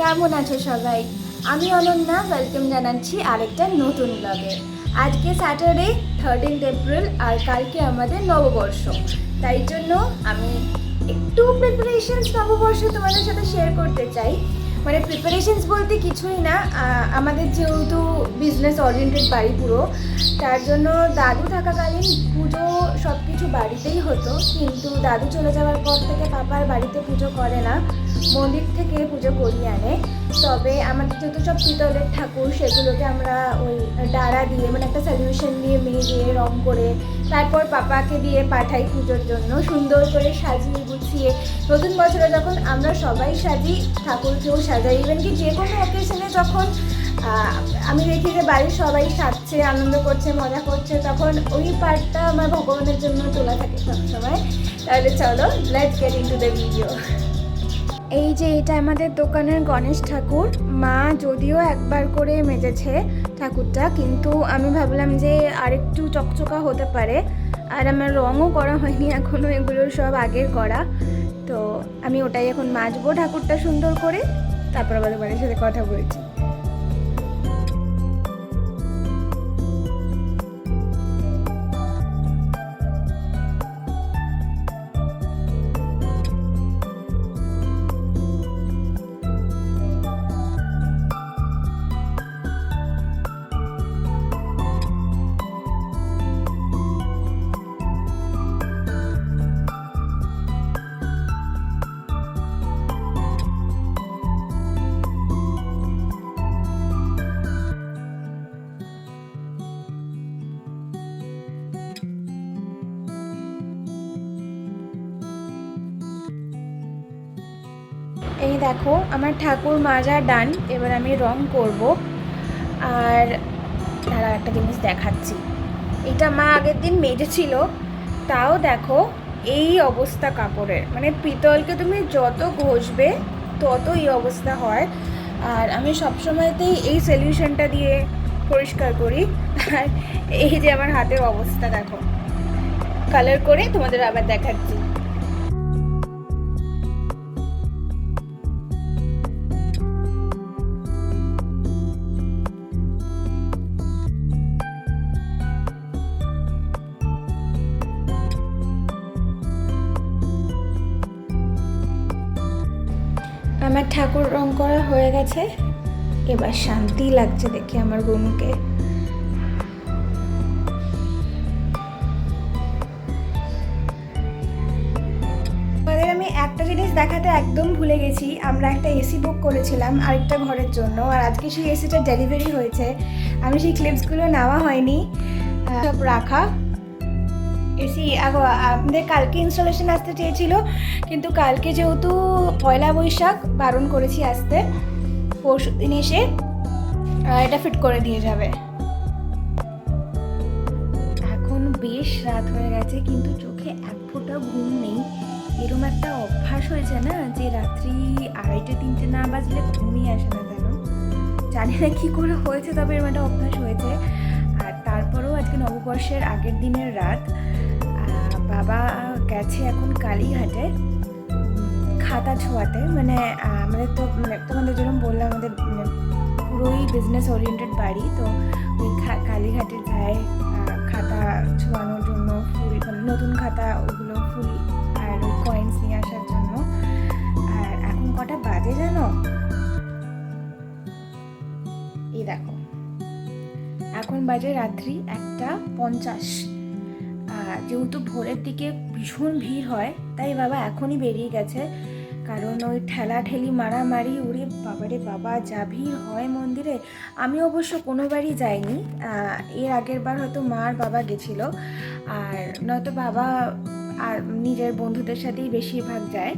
কেমন আছো সবাই? আমি অনন্যা, ওয়েলকাম জানাচ্ছি আরেকটা নতুন ব্লগে। আজকে স্যাটারডে 13 এপ্রিল আর কালকে আমাদের নববর্ষ। তাই জন্য আমি একটু প্রিপারেশনস নববর্ষ তোমাদের সাথে শেয়ার করতে চাই। মানে প্রিপারেশনস বলতে কিছুই না, আমাদের যেহেতু বিজনেস ওরিয়েন্টেড বাড়ি পুরো, তার জন্য দাদু থাকাকালীন পুজো সব কিছু বাড়িতেই হতো, কিন্তু দাদু চলে যাওয়ার পর থেকে পাপার বাড়িতে পুজো করে না, মন্দির থেকে পুজো করিয়ে আনে। তবে আমাদের যেহেতু সব পিতলের ঠাকুর, সেগুলোকে আমরা ওই ডাড়া দিয়ে মানে একটা সলিউশন দিয়ে মেজে রং করে তারপর পাপাকে দিয়ে পাঠাই পুজোর জন্য, সুন্দর করে সাজিয়ে গুছিয়ে। নতুন বছরে যখন আমরা সবাই সাজি, ঠাকুরকেও সাজাই, ইভেন কি যে কোনো অকেশনে যখন আমি দেখি যে বাড়ির সবাই সাজছে, আনন্দ করছে, মজা করছে, তখন ওই পার্টটা আমার ভগবানের জন্য তোলা থাকে সবসময়। তাহলে চলো, let's get into the video. এই যে এটা আমাদের দোকানের গণেশ ঠাকুর। মা যদিও একবার করে মেজেছে ঠাকুরটা, কিন্তু আমি ভাবলাম যে আরেকটু চকচকা হতে পারে, আর আমার রঙও করা হয়নি এখনও, এগুলো সব আগের করা। তো আমি ওটাই এখন মাজবো ঠাকুরটা সুন্দর করে, তারপর আবার বাড়ির সাথে কথা বলছি। এই দেখো আমার ঠাকুর মাজা ডান, এবার আমি রং করব। আর তারা একটা জিনিস দেখাচ্ছি, এটা মা আগের দিন মেজেছিল, তাও দেখো এই অবস্থা কাপড়ের। মানে পিতলকে তুমি যত ঘষবে তত এই অবস্থা হয়। আর আমি সবসময়তেই এই সলিউশনটা দিয়ে পরিষ্কার করি। আর এই যে আমার হাতের অবস্থা দেখো, কালার করে তোমাদের আবার দেখাচ্ছি। আমার ঠাকুর রং করা হয়ে গেছে, এবার শান্তি লাগছে দেখে আমার গনুকে। আমি একটা জিনিস দেখাতে একদম ভুলে গেছি, আমরা একটা এসি বুক করেছিলাম আরেকটা ঘরের জন্য, আর আজকে সেই এসিটা ডেলিভারি হয়েছে। আমি সেই ক্লিপসগুলো নেওয়া হয়নি, সব রাখা। এসি আমাদের কালকে ইনস্টলেশন আসতে চেয়েছিল, কিন্তু কালকে যেহেতু পয়লা বৈশাখ বারণ করেছি আসতে, পরশু দিন এসে এটা ফিট করে দিয়ে যাবে। এখন বেশ রাত হয়ে গেছে, কিন্তু চোখে এক ফোঁটা ঘুম নেই। এরকম একটা অভ্যাস হয়েছে না, যে রাত্রি 2:30-3টে না বাজলে ঘুমই আসে না, জানি না কী করে হয়েছে, তবে এরকম একটা অভ্যাস হয়েছে। আর তারপরেও আজকে নববর্ষের আগের দিনের রাত, বাবা গেছে এখন কালীঘাটে খাতা ছোঁয়াতে। মানে আমাদের তো মানে তোমাদের যেরকম বললাম, আমাদের মানে পুরোই বিজনেস ওরিয়েন্টেড বাড়ি, তো ওই কালীঘাটে যায় খাতা ছোঁয়ানোর জন্য, ফুল মানে নতুন খাতা, ওইগুলো ফুল আর ওই কয়েন্স নিয়ে আসার জন্য। আর এখন কটা বাজে জানো? এই দেখো, এখন বাজে রাত্রি 1:50। যেহেতু ভোরের দিকে ভীষণ ভিড় হয়, তাই বাবা এখনই বেরিয়ে গেছে, কারণ ওই ঠেলাঠেলি মারামারি, ওরে বাবারে বাবা যা ভিড় হয় মন্দিরে। আমি অবশ্য কোনোবারই যাইনি, এর আগের বার হয়তো মা আর বাবা গেছিলো, আর নয়তো বাবা আর নিজের বন্ধুদের সাথেই বেশিরভাগ যায়।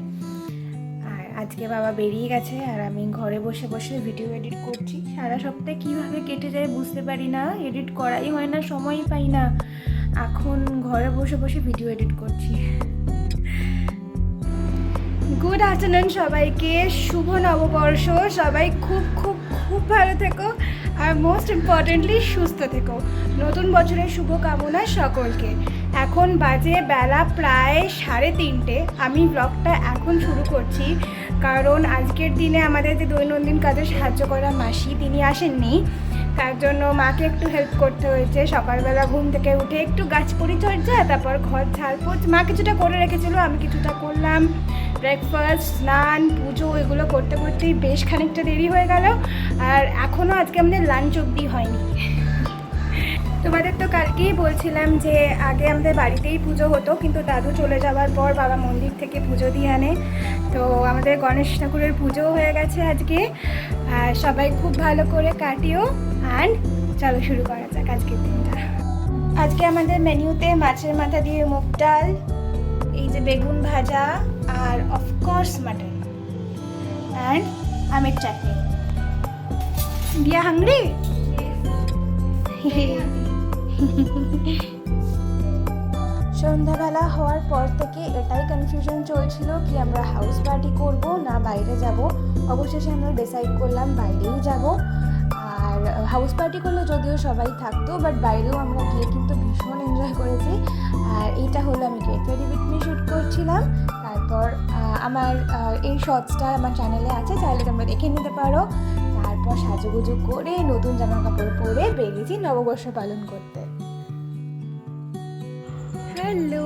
আর আজকে বাবা বেরিয়ে গেছে, আর আমি ঘরে বসে বসে ভিডিও এডিট করছি। সারা সপ্তাহে কীভাবে কেটে যায় বুঝতে পারি না, এডিট করাই হয় না, সময়ই পাই না। এখন ঘরে বসে বসে ভিডিও এডিট করছি। গুড আফটারনুন সবাইকে, শুভ নববর্ষ। সবাই খুব খুব খুব ভালো থেকো, আর মোস্ট ইম্পর্টেন্টলি সুস্থ থেকো। নতুন বছরের শুভকামনা সকলকে। এখন বাজে বেলা প্রায় 3:30। আমি ব্লগটা এখন শুরু করছি, কারণ আজকের দিনে আমাদের যে দৈনন্দিন কাজে সাহায্য করা মাসি তিনি আসেননি, তার জন্য মাকে একটু হেল্প করতে হয়েছে। সকালবেলা ঘুম থেকে উঠে একটু গাছ পরিচর্যা, তারপর ঘর ঝাড়পোছ, মা কিছুটা করে রেখেছিল, আমি কিছুটা করলাম। ব্রেকফাস্ট, স্নান, পুজো এগুলো করতে করতেই বেশ খানিকটা দেরি হয়ে গেল। আর এখনও আজকে আমাদের লাঞ্চ অবধি হয়নি। তোমাদের তো কালকেই বলছিলাম যে আগে আমাদের বাড়িতেই পুজো হতো, কিন্তু দাদু চলে যাওয়ার পর বাবা মন্দির থেকে পুজো দিয়ে আনে। তো আমাদের গণেশ ঠাকুরের পুজোও হয়ে গেছে আজকে। আর সবাই খুব ভালো করে কাটিও। অ্যান্ড চলো শুরু করা যাক আজকের দিনটা। আজকে আমাদের মেনুতে মাছের মাথা দিয়ে মুগ ডাল, এই যে বেগুন ভাজা, আর অফকোর্স মাটন অ্যান্ড আমের চাটনি। দিয়া হাংরি? সন্ধ্যাবেলা হওয়ার পর থেকে এটাই কনফিউশন চলছিল কি আমরা হাউস পার্টি করব না বাইরে যাব। অবশেষে আমরা ডিসাইড করলাম বাইরেই যাব। আর হাউস পার্টি করলে যদিও সবাই থাকতো, বাট বাইরেও আমরা গিয়ে কিন্তু ভীষণ এনজয় করেছি। আর এইটা হলো আমি get ready with me shoot করছিলাম। তারপর আমার এই শর্টসটা আমার চ্যানেলে আছে, চাইলে তোমরা দেখে নিতে পারো। তারপর সাজুগুজু করে নতুন জামা কাপড় পরে বেরিয়েছি নববর্ষ পালন করতে। হ্যালো,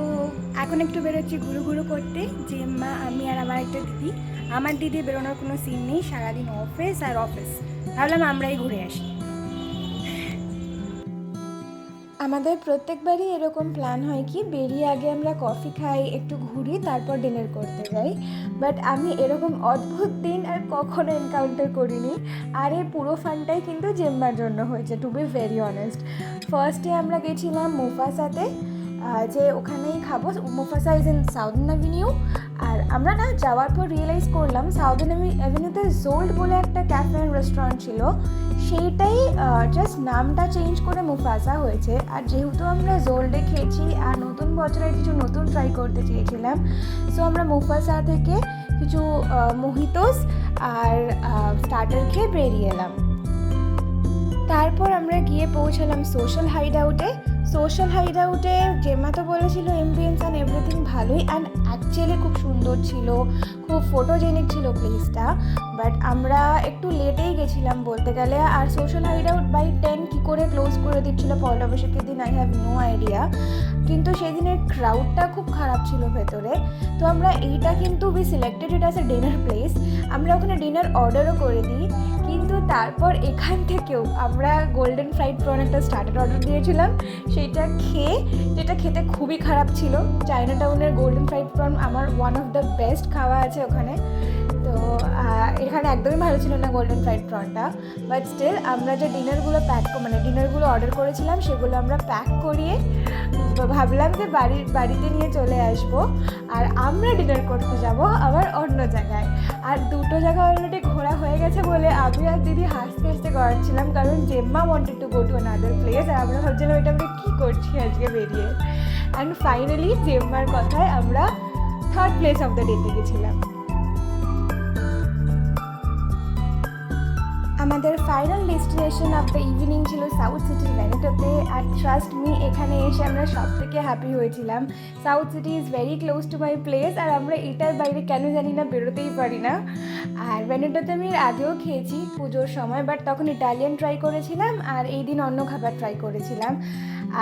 এখন একটু বেরোচ্ছি ঘুরু ঘুরু করতে। জেম্মা, আমি আর আমার একটা দিদি। আমার দিদি বেরোনোর কোনো সিন নেই, সারাদিন অফিস আর অফিস। ভাবলাম আমরাই ঘুরে আসি। আমাদের প্রত্যেকবারই এরকম প্ল্যান হয় কি বেরিয়ে আগে আমরা কফি খাই, একটু ঘুরি, তারপর ডিনার করতে যাই। বাট আমি এরকম অদ্ভুত দিন আর কখনো এনকাউন্টার করিনি। আর এই পুরো ফানটাই কিন্তু জেম্মার জন্য হয়েছে, টু বি ভেরি অনেস্ট। ফার্স্টে আমরা গেছিলাম মুফাসাতে, যে ওখানেই খাবো। Mufasa is in Southern Avenue. আর আমরা না যাওয়ার পর রিয়েলাইজ করলাম সাউদার্ন অ্যাভিনিউতে জোল্ড বলে একটা ক্যাফে অ্যান্ড রেস্টুরেন্ট ছিল, সেইটাই জাস্ট নামটা চেঞ্জ করে মুফাসা হয়েছে। আর যেহেতু আমরা জোল্ডে খেয়েছি আর নতুন বছরে কিছু নতুন ট্রাই করতে চেয়েছিলাম, সো আমরা মুফাসা থেকে কিছু মোহিতোস আর স্টার্টার খেয়ে বেরিয়ে এলাম। তারপর আমরা গিয়ে পৌঁছালাম সোশ্যাল হাইডআউটে। সোশ্যাল হাইডআউটে জেম্মা তো বলেছিল এমবিয়েন্স অ্যান্ড এভরিথিং ভালোই, অ্যান্ড অ্যাকচুয়ালি খুব সুন্দর ছিল, খুব ফটোজেনিক ছিল প্লেসটা। বাট আমরা একটু লেটেই গেছিলাম বলতে গেলে। আর সোশ্যাল হাইডআউট বাই 10 কী করে ক্লোজ করে দিচ্ছিলো পয়লা বৈশাখের দিন, আই হ্যাভ নো আইডিয়া। কিন্তু সেদিনের ক্রাউডটা খুব খারাপ ছিল ভেতরে। তো আমরা এইটা কিন্তু we selected it as a dinner place. আমরা ওখানে ডিনার অর্ডারও করে দিই, কিন্তু তারপর এখান থেকেও আমরা গোল্ডেন ফ্রাইড প্রন একটা স্টার্টার অর্ডার দিয়েছিলাম। সেইটা খেয়ে, যেটা খেতে খুবই খারাপ ছিল। চায়না টাউনের গোল্ডেন ফ্রাইড প্রন আমার ওয়ান অফ দ্য বেস্ট খাওয়া আছে ওখানে। তো এখানে একদমই ভালো ছিল না গোল্ডেন ফ্রাইড প্রনটা। বাট স্টিল আমরা যে ডিনারগুলো অর্ডার করেছিলাম সেগুলো আমরা প্যাক করিয়ে ভাবলাম যে বাড়িতে নিয়ে চলে আসব। আর আমরা ডিনার করতে যাব আবার অন্য জায়গায়। আর দুটো জায়গা অলরেডি ঘোরা হয়ে গেছে বলে আমি আর দিদি হাসতে হাসতে করাচ্ছিলাম, কারণ জেম্মা wanted to go to another place. আর আমরা ভাবছিলাম এটা আমরা কী করছি আজকে বেরিয়ে। অ্যান্ড ফাইনালি জেম্মার কথায় আমরা থার্ড প্লেস অফ দ্য ডেতে গেছিলাম। আমাদের final destination of the evening ছিল সাউথ সিটির ভেনেটোতে। আর ট্রাস্ট মি, এখানে এসে আমরা সব থেকে হ্যাপি হয়েছিলাম। South City is very close to my place, আর আমরা এটার বাইরে কেন জানি না বেরোতেই পারি না। আর ভেনেটোতে আমি এর আগেও খেয়েছি পুজোর সময়, বাট তখন ইটালিয়ান ট্রাই করেছিলাম, আর এই দিন অন্য খাবার ট্রাই করেছিলাম।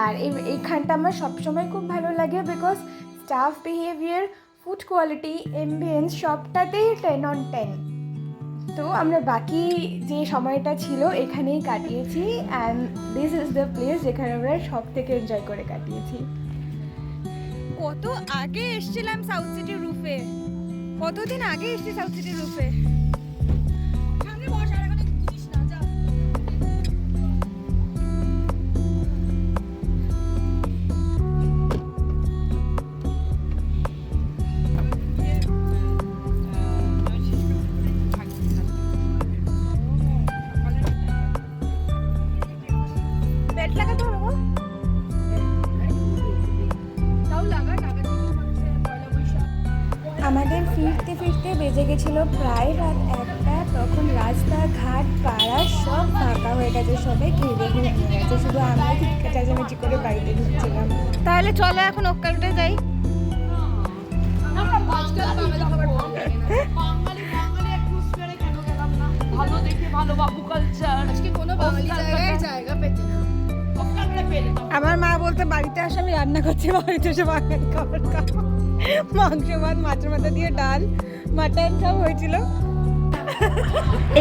আর এইখানটা আমার সবসময় খুব ভালো লাগে, because staff behaviour, food quality, ambience সবটাতেই 10 on 10। তো আমরা বাকি যে সময়টা ছিল এখানেই কাটিয়েছি। And this is the place যেখানে আমরা সব থেকে এনজয় করে কাটিয়েছি। কত আগে এসেছিলাম সাউথ সিটির রুফে, কতদিন আগে এসেছি সাউথ সিটির রুফে। আমাদের ফিরতে ফিরতে বেজে গেছিলো প্রায় রাত 1টা। তখন রাস্তাঘাট পাড়া সব ফাঁকা হয়ে গেছে, সবাই ঘিরে ঘিরে নিয়ে গেছে, শুধু আমরা চিৎকার চেঁচামেচি করে বাড়িতে ঢুকছিলাম। তাহলে চলো এখন ওকালটা যাই। ভালো দেখে ভালো বাবু কালচার আজকে কোনো বাঙালি জায়গায় জায়গা পেতে না। আমার মা বলতে বাড়িতে আসে আমি রান্না করছি, বাড়িতে এসে বাঙালি খাবার খাবো। মাংস ভাত, মাছের মাথা দিয়ে ডাল, মাটন সব হয়েছিল।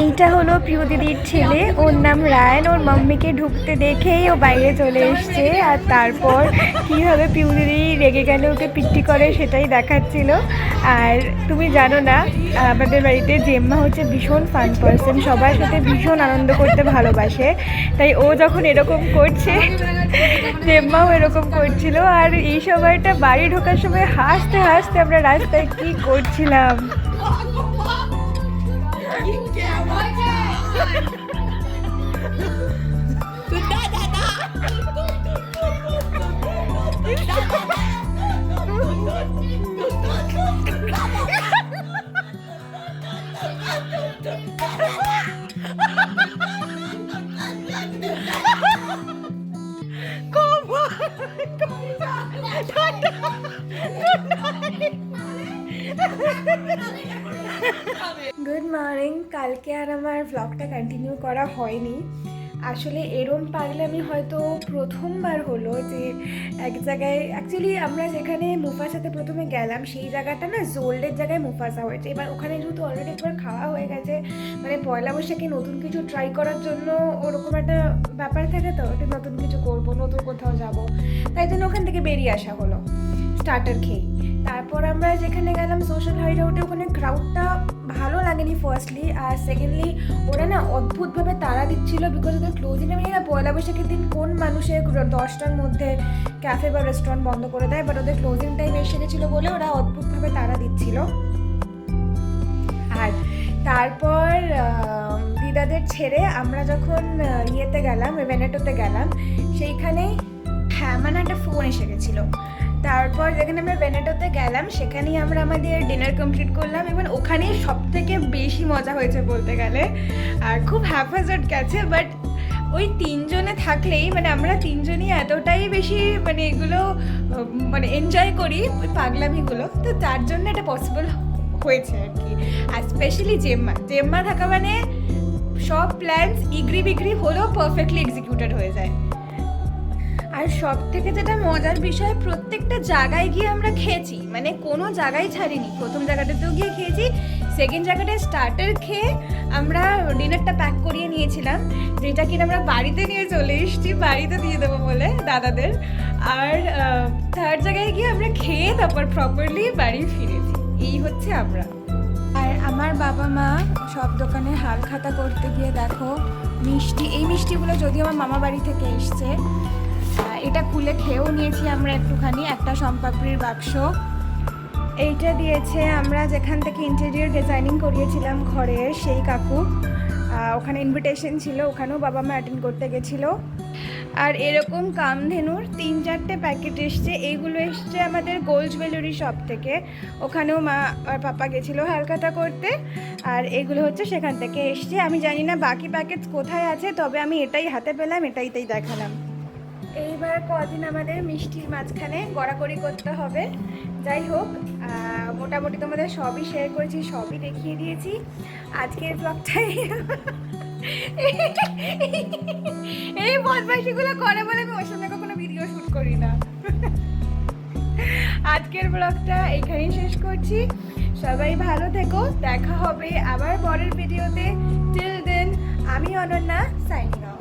এইটা হলো প্রিয় দিদির ছেলে, ওর নাম রায়ন। ওর মাম্মিকে ঢুকতে দেখেই ও বাইরে চলে এসছে, আর তারপর কীভাবে প্রিয় দিদি রেগে গেলে ওকে পিট্টি করে সেটাই দেখাচ্ছিল। আর তুমি জানো না, আমাদের বাড়িতে জেম্মা হচ্ছে ভীষণ ফান পার্সন, সবার সাথে ভীষণ আনন্দ করতে ভালোবাসে। তাই ও যখন এরকম করছে, জেম্মাও এরকম করছিল। আর এই সময়টা বাড়ি ঢোকার সময় হাসতে হাসতে আমরা রাস্তায় কী করছিলাম। Good morning. কালকে আর আমার ব্লগটা কন্টিনিউ করা হয়নি। আসলে এরম পারলে আমি হয়তো প্রথমবার হলো যে এক জায়গায়, অ্যাকচুয়ালি আমরা যেখানে মুফাসাতে প্রথমে গেলাম সেই জায়গাটা না জোল্ডের জায়গায় মুফাসা হয়েছে। এবার ওখানে যেহেতু অলরেডি একবার খাওয়া হয়ে গেছে, মানে পয়লা বৈশাখে নতুন কিছু ট্রাই করার জন্য ওরকম একটা ব্যাপার থাকে, তো ওটা নতুন কিছু করব, নতুন কোথাও যাব, তাই জন্য ওখান থেকে বেরিয়ে আসা হলো স্টার্টার খেয়ে। তারপর আমরা যেখানে গেলাম সোশ্যাল হাইডআউটে, ওখানে ক্রাউডটা ভালো লাগেনি ফার্স্টলি, আর সেকেন্ডলি ওরা না অদ্ভুতভাবে তাড়া দিচ্ছিলো, বিকজ ওদের ক্লোজিং আমি না পয়লা বৈশাখের দিন কোন মানুষের 10টার মধ্যে ক্যাফে বা রেস্টুরেন্ট বন্ধ করে দেয়, বাট ওদের ক্লোজিং টাইম এসে গেছিলো বলে ওরা অদ্ভুতভাবে তাড়া দিচ্ছিল। আর তারপর দিদাদের ছেড়ে আমরা যখন ইয়েতে গেলাম, ভেনেটোতে গেলাম, সেইখানেই হ্যাঁ মানে একটা ফোন এসে গেছিলো। তারপর যেখানে আমরা ভেনেটোতে গেলাম সেখানেই আমরা আমাদের ডিনার কমপ্লিট করলাম, এবং ওখানেই সব থেকে বেশি মজা হয়েছে বলতে গেলে। আর খুব হ্যাফাজার্ড গেছে, বাট ওই তিনজনে থাকলেই মানে আমরা তিনজনই এতটাই বেশি মানে এগুলো মানে এনজয় করি ওই পাগলামিগুলো, তো তার জন্য এটা পসিবল হয়েছে আর কি। আর স্পেশালি জেম্মা থাকা মানে সব প্ল্যানস ইগরি বিগরি হলেও পারফেক্টলি এক্সিকিউটেড হয়ে যায়। আর সব থেকে যেটা মজার বিষয়, প্রত্যেকটা জায়গায় গিয়ে আমরা খেয়েছি, মানে কোনো জায়গায় ছাড়িনি। প্রথম জায়গাটাতেও গিয়ে খেয়েছি, সেকেন্ড জায়গাটায় স্টার্টার খেয়ে আমরা ডিনারটা প্যাক করিয়ে নিয়েছিলাম, যেটা কিনা আমরা বাড়িতে নিয়ে চলে এসেছি, বাড়িতে দিয়ে দেবো বলে দাদাদের। আর থার্ড জায়গায় গিয়ে আমরা খেয়ে তারপর প্রপারলি বাড়ি ফিরেছি। এই হচ্ছে আমরা। আর আমার বাবা মা সব দোকানে হাল খাতা করতে গিয়ে দেখো মিষ্টি, এই মিষ্টিগুলো যদিও আমার মামা বাড়ি থেকে এসছে, এটা খুলে খেয়েও নিয়েছি আমরা একটুখানি, একটা সম্পাপড়ির বাক্স। এইটা দিয়েছে আমরা যেখান থেকে ইন্টেরিয়র ডিজাইনিং করিয়েছিলাম ঘরের সেই কাকু, ওখানে ইনভিটেশন ছিল, ওখানেও বাবা মা অ্যাটেন্ড করতে গেছিলো। আর এরকম কামধেনুর 3-4টে প্যাকেট এসছে, এইগুলো এসছে আমাদের গোল্ড জুয়েলারি শপ থেকে, ওখানেও মা আর পাপা গেছিলো হালখাতা করতে। আর এগুলো হচ্ছে সেখান থেকে এসছে। আমি জানি না বাকি প্যাকেট কোথায় আছে, তবে আমি এটাই হাতে পেলাম, এটাই দেখালাম। এইবার কদিন আমাদের মিষ্টির মাঝখানে গড়াগড়ি করতে হবে। যাই হোক, মোটামুটি তোমাদের সবই শেয়ার করেছি, সবই দেখিয়ে দিয়েছি। আজকের ব্লগটাই এই বদমাইশিগুলো করে বলে আমি ওর সঙ্গে কখনো ভিডিও শ্যুট করি না। আজকের ব্লগটা এখানেই শেষ করছি। সবাই ভালো থেকো, দেখা হবে আবার পরের ভিডিওতে। টিল দেন আমি অনন্যা, সাইনিং অফ।